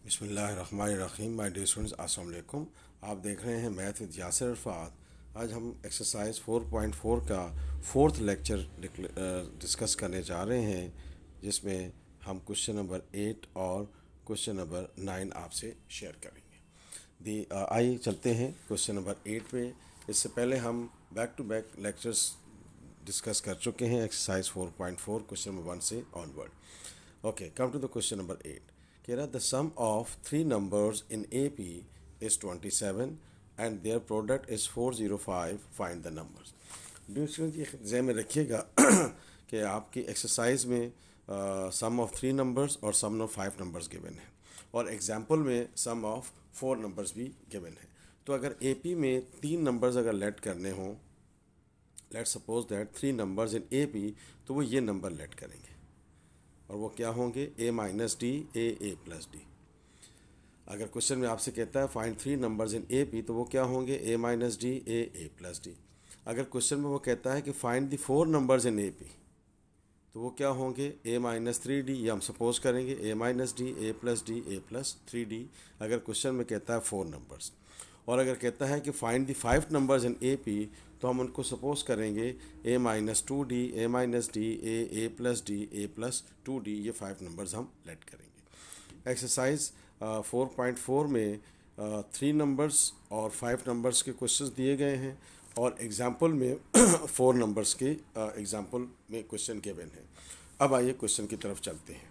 बिस्मिल्लाहिर्रहमानिर्रहीम। My dear students, अस्सलाम वालेकुम। आप देख रहे हैं मैथ विद यासिर अरफात। आज हम एक्सरसाइज 4.4 का फोर्थ लेक्चर डिस्कस करने जा रहे हैं, जिसमें हम क्वेश्चन नंबर 8 और क्वेश्चन नंबर 9 आपसे शेयर करेंगे। आइए चलते हैं क्वेश्चन नंबर 8 पे। इससे पहले हम back to back lectures discuss कर चुके हैं एक्सरसाइज 4.4 क्वेश्चन नंबर 1 से onward. Okay, come to the question number 8। कह रहा the sum of three numbers in AP is 27 and their product is 405, find the numbers. Student ये ज़हन में रखिएगा कि आपकी एक्सरसाइज में सम ऑफ थ्री नंबर्स और सम ऑफ 5 नंबर्स गिवन है, और एग्जाम्पल में सम ऑफ 4 नंबर्स भी गिवन है। तो अगर AP में 3 नंबर्स अगर लेट करने हों, let suppose that 3 numbers in AP, तो वो ये नंबर लेट करेंगे, और वो क्या होंगे? A minus D, A plus D. अगर क्वेश्चन में आपसे कहता है फाइंड 3 नंबर्स इन AP, तो वो क्या होंगे? A minus D, A plus D. अगर क्वेश्चन में वो कहता है कि find the 4 numbers in AP, तो वो क्या होंगे? A minus 3D। ये हम सपोज करेंगे A minus D, A plus D, A plus 3D। अगर क्वेश्चन में कहता है 4 नंबर्स, और अगर कहता है कि find the 5 numbers in AP, तो हम उनको सपोज करेंगे A minus 2D, A minus D, A plus D, A plus 2D। ये 5 नंबर्स हम लेट करेंगे। एक्सरसाइज 4.4 में 3 नंबर्स और 5 नंबर्स के क्वेश्चंस दिए गए हैं, और एग्जाम्पल में 4 नंबर्स के एग्जाम्पल में क्वेश्चन गिवन है। अब आइए क्वेश्चन की तरफ चलते हैं।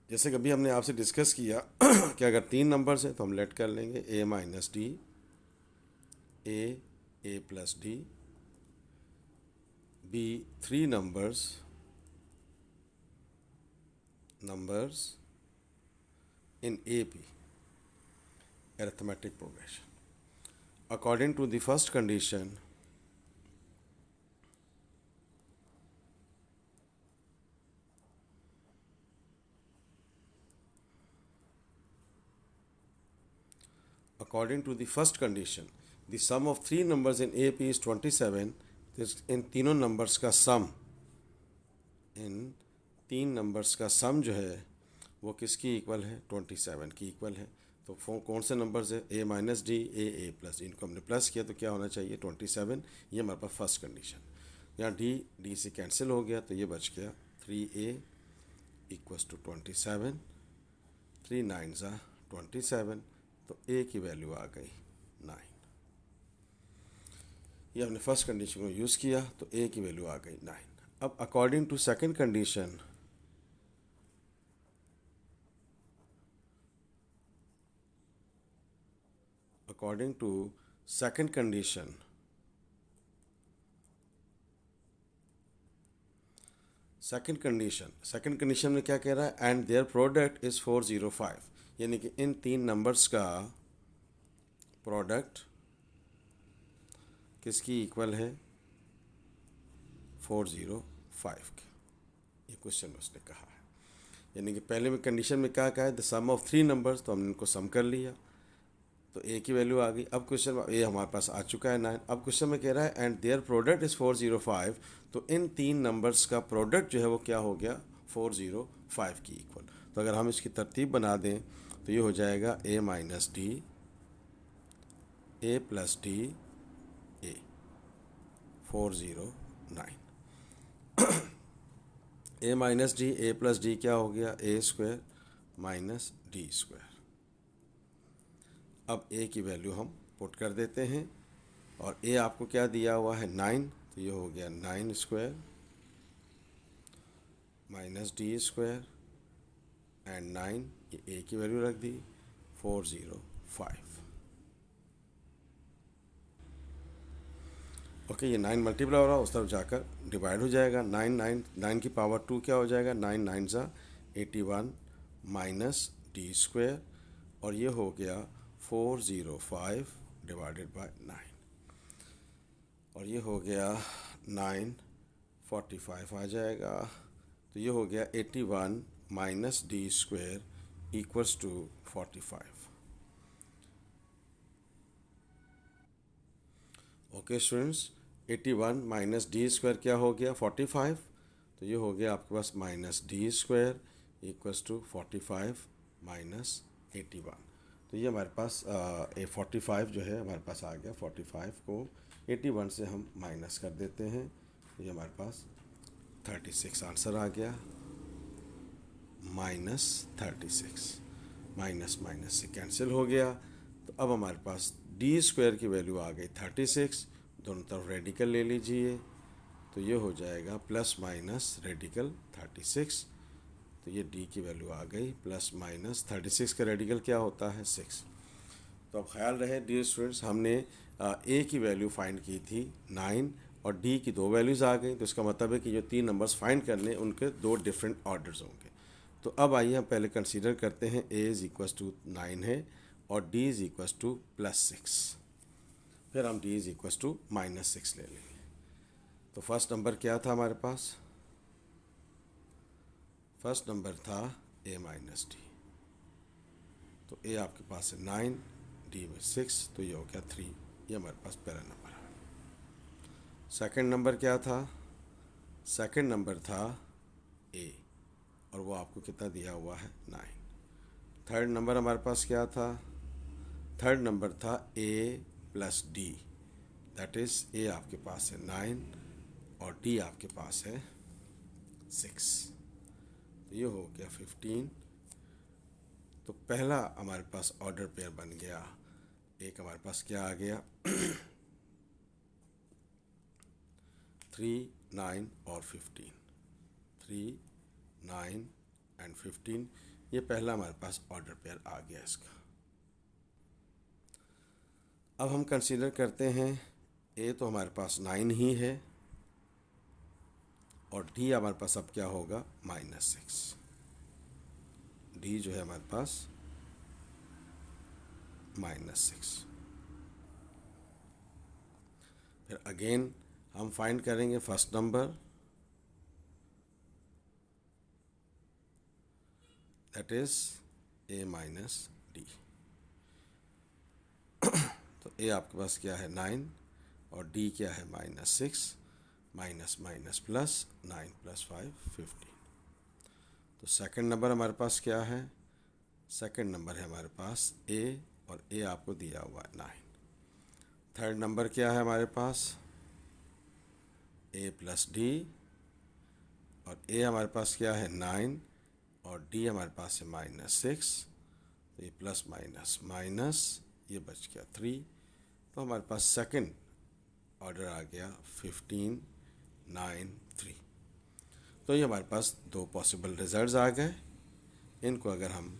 जैसे कि अभी हमने आपसे डिस्कस किया कि अगर 3 नंबर्स हैं तो हम लेट कर लेंगे A minus D, A plus D. B 3 numbers in AP, arithmetic progression. According to the first condition, the sum of 3 numbers in AP is 27. इन तीनों नंबर्स का सम, इन 3 नंबर्स का सम जो है वो किसकी इक्वल है? 27 की इक्वल है। तो कौन से नंबर्स है? A minus D, A plus D. इनको हमने प्लस किया तो क्या होना चाहिए? 27। ये हमारे पास फर्स्ट कंडीशन। यहाँ डी से कैंसिल हो गया, तो ये बच गया 3A इक्वल्स टू 27। 3 9 ज़ा 27, तो A की वैल्यू आ गई 9। ये हमने फर्स्ट कंडीशन को यूज़ किया, तो A की वैल्यू आ गई 9। अब according to second condition, according to second condition, second condition में क्या कह रहा है? एंड देयर प्रोडक्ट इज़ 405, यानी कि इन 3 नंबर्स का प्रोडक्ट किसकी इक्वल है? 405 के। ये क्वेश्चन में उसने कहा है, यानी कि पहले में कंडीशन में क्या कहा है? द सम ऑफ 3 नंबर्स, तो हमने इनको सम कर लिया, तो A की वैल्यू आ गई। अब क्वेश्चन में A हमारे पास आ चुका है 9। अब क्वेश्चन में कह रहा है एंड देयर प्रोडक्ट इज़ 405, तो इन 3 नंबर्स का प्रोडक्ट जो है वो क्या हो गया? 405 की इक्वल। तो अगर हम इसकी तरतीब बना दें तो ये हो जाएगा A minus D, A plus D, A 409। A minus D, A plus D क्या हो गया? A square minus D square. अब A की वैल्यू हम पुट कर देते हैं, और A आपको क्या दिया हुआ है? 9, तो ये हो गया 9 square minus D square and 9, ये A की वैल्यू रख दी 405। ओके, ये 9 मल्टीप्लाई हो रहा है, उस तरफ जाकर डिवाइड हो जाएगा। 9 की पावर 2 क्या हो जाएगा? 9 9 ज़ा 81 माइनस डी स्क्वायर, और ये हो गया 405 डिवाइडेड बाय 9, और ये हो गया 945 आ जाएगा। तो ये हो गया 81 minus D square equals to 45। Okay students, 81 minus D square क्या हो गया? 45। तो ये हो गया आपके पास minus D square equals to 45 -81। तो ये हमारे पास 45 जो है हमारे पास आ गया। 45 को 81 से हम माइनस कर देते हैं, तो ये हमारे पास 36 आंसर आ गया। -36, माइनस माइनस से कैंसिल हो गया। तो अब हमारे पास डी स्क्वायर की वैल्यू आ गई 36। दोनों तरफ रेडिकल ले लीजिए, तो ये हो जाएगा प्लस माइनस रेडिकल 36। तो ये डी की वैल्यू आ गई प्लस माइनस 36 का रेडिकल क्या होता है 6। तो अब ख्याल रहे डियर स्टूडेंट्स, हमने ए की वैल्यू फाइंड की थी 9 और डी की 2 वैल्यूज़ आ गई। तो इसका मतलब है कि जो 3 नंबर्स फाइंड करने उनके 2 डिफरेंट ऑर्डर्स होंगे। तो अब आइए हम पहले कंसीडर करते हैं ए इज़ इक्वस टू 9 है और डी इज़ इक्वस टू +6। फिर हम डी इज़ इक्वस टू -6 ले लेंगे। तो फर्स्ट नंबर क्या था हमारे पास? फर्स्ट नंबर था a माइनस डी। तो a आपके पास है 9, d में 6, तो ये हो गया 3। ये हमारे पास पहला नंबर है। सेकंड नंबर क्या था? सेकंड नंबर था a और वो आपको कितना दिया हुआ है 9। थर्ड नंबर हमारे पास क्या था? थर्ड नंबर था a plus D, that is a आपके पास है 9 और d आपके पास है 6। तो ये हो गया 15। तो पहला हमारे पास ऑर्डर पेयर बन गया। एक हमारे पास क्या आ गया 3, 9 और 15। 3, 9 एंड 15, ये पहला हमारे पास ऑर्डर पेयर आ गया इसका। अब हम कंसीडर करते हैं ए तो हमारे पास 9 ही है और डी हमारे पास अब क्या होगा -6। डी जो है हमारे पास -6। फिर अगेन हम फाइंड करेंगे first number, that is a minus D. तो a आपके पास क्या है 9 और d क्या है -6, माइनस माइनस प्लस 9 + 5 15। तो सेकंड नंबर हमारे पास क्या है? सेकंड नंबर है हमारे पास a और a आपको दिया हुआ है 9। थर्ड नंबर क्या है हमारे पास? a प्लस डी और a हमारे पास क्या है 9 और d हमारे पास है -6। तो ये प्लस माइनस माइनस, ये बच गया 3। तो हमारे पास सेकंड ऑर्डर आ गया 15, 9, 3। तो ये हमारे पास 2 पॉसिबल रिजल्ट्स आ गए। इनको अगर हम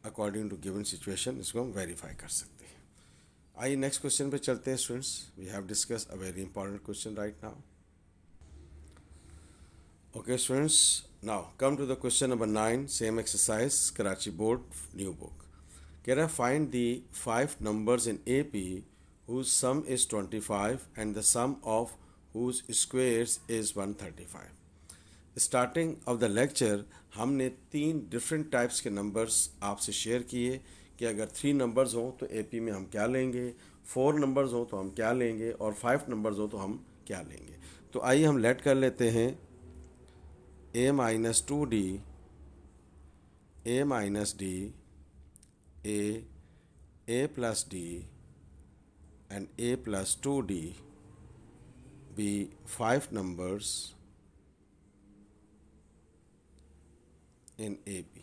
अकॉर्डिंग टू गिवन सिचुएशन इसको हम वेरीफाई कर सकते हैं। आइए नेक्स्ट क्वेश्चन पे चलते हैं students. We have discuss a very important question right now. Okay students, now come to the question number 9, same exercise, Karachi board, new book. कह रहा है find the 5 numbers in AP whose sum is 25 and the sum of whose squares is 135। Starting of the lecture हमने 3 different types के numbers आपसे share किए कि अगर 3 numbers हों तो AP में हम क्या लेंगे, 4 नंबर्स हों तो हम क्या लेंगे और 5 नंबर्स हों तो हम क्या लेंगे। तो आइए हम लेट कर लेते हैं a minus 2d, a minus d, a plus d and a plus 2d be 5 numbers in AP,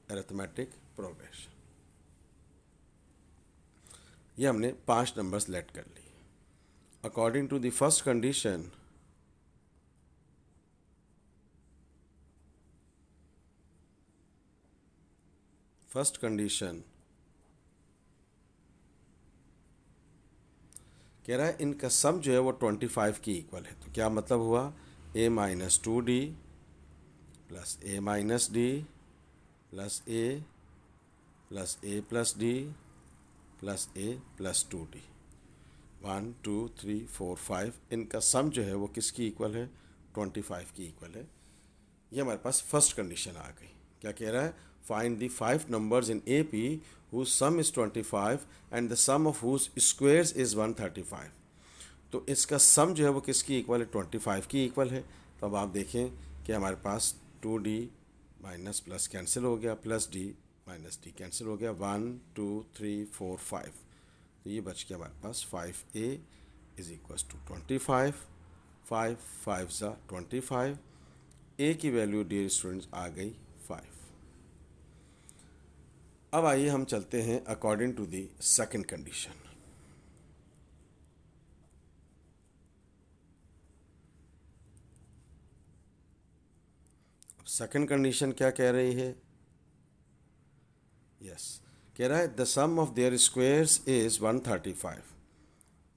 arithmetic progression। ये हमने 5 नंबर्स लेट कर लिए। According to the first condition, कह रहा है इनका सम जो है वो 25 की इक्वल है। तो क्या मतलब हुआ? a minus 2d plus a minus D plus a plus a plus D plus a plus 2d। 1 2 3 4 5, इनका सम जो है वो किसकी इक्वल है? 25 की इक्वल है। ये हमारे पास फर्स्ट कंडीशन आ गई। क्या कह रहा है? Find the 5 numbers in AP whose sum is 25 and the sum of whose squares is 135। तो इसका सम जो है वो किसकी इक्वल है? 25 की इक्वल है। तो अब आप देखें कि हमारे पास 2d माइनस प्लस कैंसिल हो गया, plus D minus D cancel हो गया, 1 2 3 4 5, तो ये बच गया हमारे पास 5a इज इक्वल्स टू 25, 5 5 ज़ा 25, ए की वैल्यू डियर स्टूडेंट्स आ गई 5। अब आइए हम चलते हैं according to the second condition. अब सेकंड कंडीशन क्या कह रही है? यस, कह रहा है the sum of their squares is 135।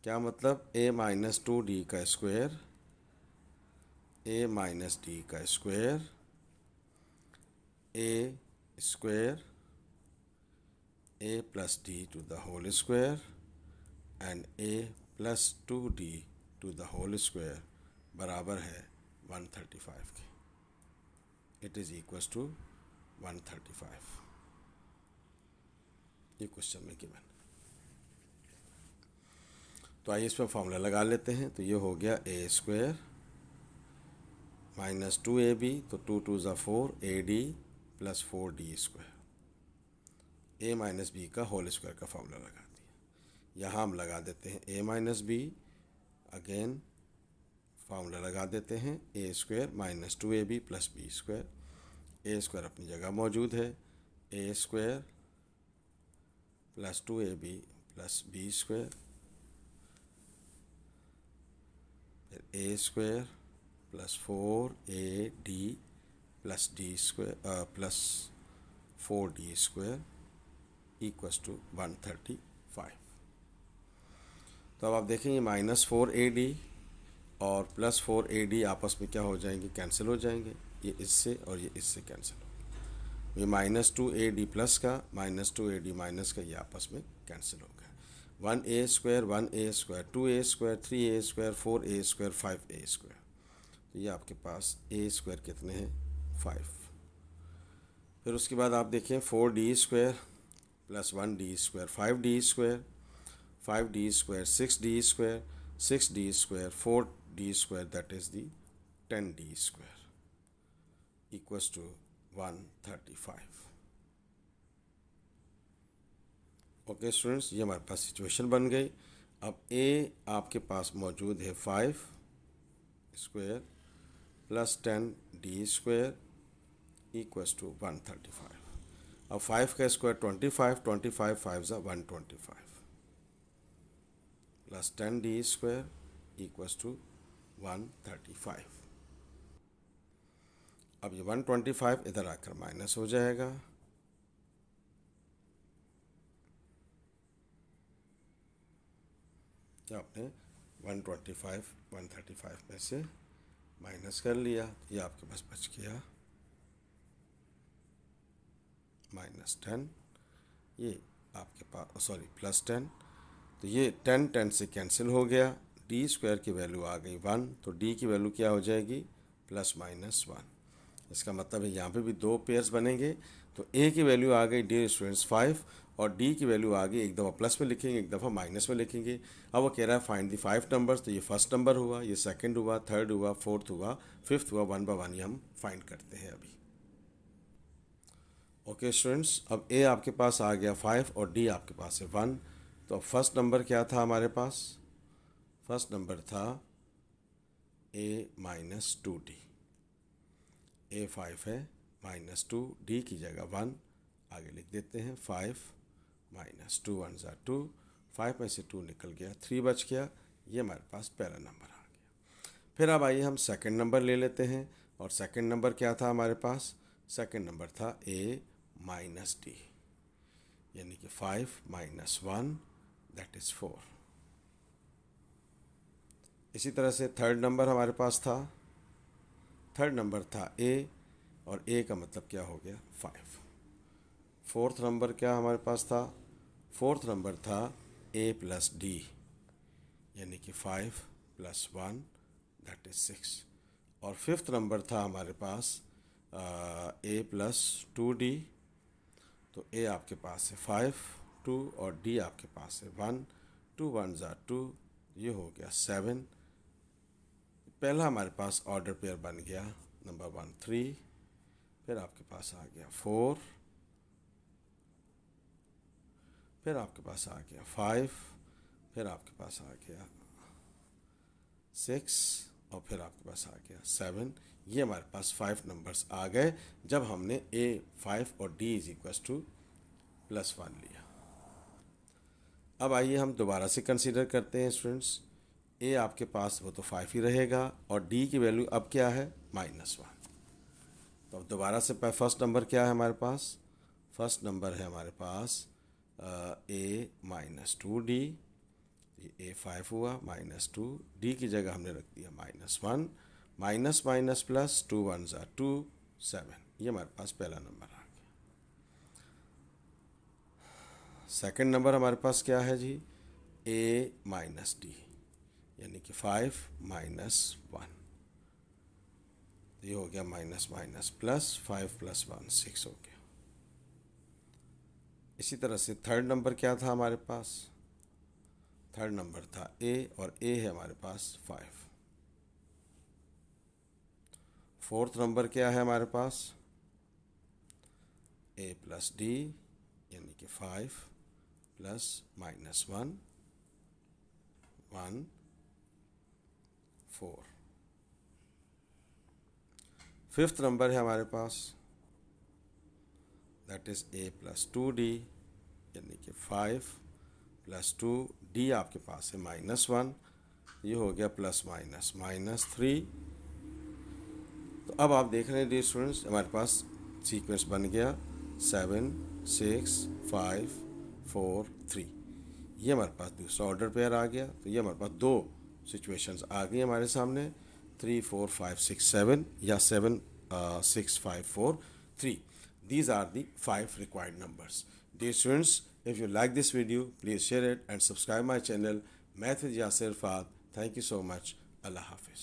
क्या मतलब? a माइनस 2d का स्क्वायर, a माइनस डी का square, a square a plus d to the whole square and a plus 2d to the whole square बराबर है 135 के। It is equals to 135। ये question में given. तो आइए इसमें फॉर्मूला लगा लेते हैं। तो ये हो गया ए स्क्वायर माइनस 2ab, तो 2 2 ज़ा 4, ad plus 4d square, a minus B का होल स्क्वायर का फॉर्मूला लगा दिया। यहाँ हम लगा देते हैं a minus B, again formula लगा देते हैं A square minus 2ab plus B square. A square अपनी जगह मौजूद है, A square plus 2ab plus B square, फिर A square plus 4ad plus D square plus 4d square equals to 135। तो अब आप देखेंगे माइनस 4ad और प्लस 4ad आपस में क्या हो जाएंगे? कैंसिल हो जाएंगे। ये इससे और ये इससे कैंसिल हो गया। ये माइनस 2ad प्लस का माइनस 2ad माइनस का ये आपस में कैंसिल हो गया। 1a square 1a square 2a square 3a square 4a square 5a square, तो ये आपके पास a स्क्वायर कितने हैं? 5। फिर उसके बाद आप देखें 4d square plus 1d square 5d square, 5d square 6d square 6d square 4d square, that is the 10d square equals to 135। Okay students, ये हमारे पास सिचुएशन बन गई। अब a आपके पास मौजूद है 5 square plus 10d square equals to 135। अब 5 का स्क्वायर 25, 25 5 ज़ा 125 plus 10d square equals to 135। अब ये 125 इधर आकर माइनस हो जाएगा, तो आपने 125 135 में से माइनस कर लिया, ये आपके पास बच गया -10। ये आपके पास प्लस 10, तो ये 10 10 से कैंसिल हो गया। डी स्क्वायर की वैल्यू आ गई 1, तो डी की वैल्यू क्या हो जाएगी? +-1। इसका मतलब है यहाँ पे भी दो पेयर्स बनेंगे। तो ए की वैल्यू आ गई डियर स्टूडेंट्स 5 और डी की वैल्यू आ गई, एक दफ़ा प्लस में लिखेंगे एक दफ़ा माइनस में लिखेंगे। अब वो कह रहा है फाइंड दी 5 नंबर्स, तो ये फर्स्ट नंबर हुआ, ये सेकंड हुआ, थर्ड हुआ, फोर्थ हुआ, फिफ्थ हुआ, 1 बाय 1 ये हम फाइंड करते हैं अभी। ओके स्टूडेंट्स, अब ए आपके पास आ गया 5 और डी आपके पास है 1। तो अब फर्स्ट नंबर क्या था हमारे पास? फर्स्ट नंबर था a माइनस 2d। a 5 है माइनस 2, d की जगह 1 आगे लिख देते हैं। 5 माइनस 2 1 ज़ा 2, 5 में से 2 निकल गया, 3 बच गया। ये हमारे पास पहला नंबर आ गया। फिर अब आइए हम सेकंड नंबर ले लेते हैं, और सेकंड नंबर क्या था हमारे पास? सेकंड नंबर था a माइनस d, यानी कि 5 माइनस 1 दैट इज़ 4। इसी तरह से थर्ड नंबर हमारे पास था, थर्ड नंबर था a, और a का मतलब क्या हो गया? 5। फोर्थ नंबर क्या हमारे पास था? फोर्थ नंबर था a प्लस डी, यानी कि 5 प्लस 1 दैट इज़ 6। और फिफ्थ नंबर था हमारे पास a प्लस 2d, तो a आपके पास है 5 2 और d आपके पास है 1, 2 1 ज़ा 2, ये हो गया 7। पहला हमारे पास ऑर्डर पेयर बन गया नंबर 1 3, फिर आपके पास आ गया 4, फिर आपके पास आ गया 5, फिर आपके पास आ गया 6 और फिर आपके पास आ गया 7। ये हमारे पास 5 नंबर्स आ गए जब हमने A5 और D इज इक्वल टू +1 लिया। अब आइए हम दोबारा से कंसीडर करते हैं स्टूडेंट्स। A आपके पास वो तो 5 ही रहेगा और D की वैल्यू अब क्या है -1। तो अब दोबारा से फर्स्ट नंबर क्या है हमारे पास, फर्स्ट नंबर है हमारे पास A-2D, ये A5 हुआ -2, D की जगह हमने रख दिया -1, माइनस माइनस प्लस 2 1 2, 7। ये हमारे पास पहला नंबर आ गया। सेकंड नंबर हमारे पास क्या है जी, A-D, यानी कि 5 -1। ये हो गया माइनस माइनस प्लस 5 + 1 6 हो गया। इसी तरह से थर्ड नंबर क्या था हमारे पास, थर्ड नंबर था A और A है हमारे पास 5। फोर्थ नंबर क्या है हमारे पास, A + D, यानी कि 5 + -1 1 4। फिफ्थ नंबर है हमारे पास, दैट इज A + 2D, यानी कि 5 + 2, D आपके पास है -1, ये हो गया ±-3। तो अब आप देख रहे हैं डियर स्टूडेंट्स, हमारे पास सीक्वेंस बन गया 7 6 5 4 3। ये हमारे पास दूसरा ऑर्डर पेयर आ गया। तो ये हमारे पास दो सिचुएशंस आ गई हमारे सामने, 3 4 5 6 7 या 7 6 5 4 3। These are the 5 required numbers. Dear students, if you like this video, please share it and subscribe my channel Math with Yasir Fahd. Thank you so much. Allah Hafiz.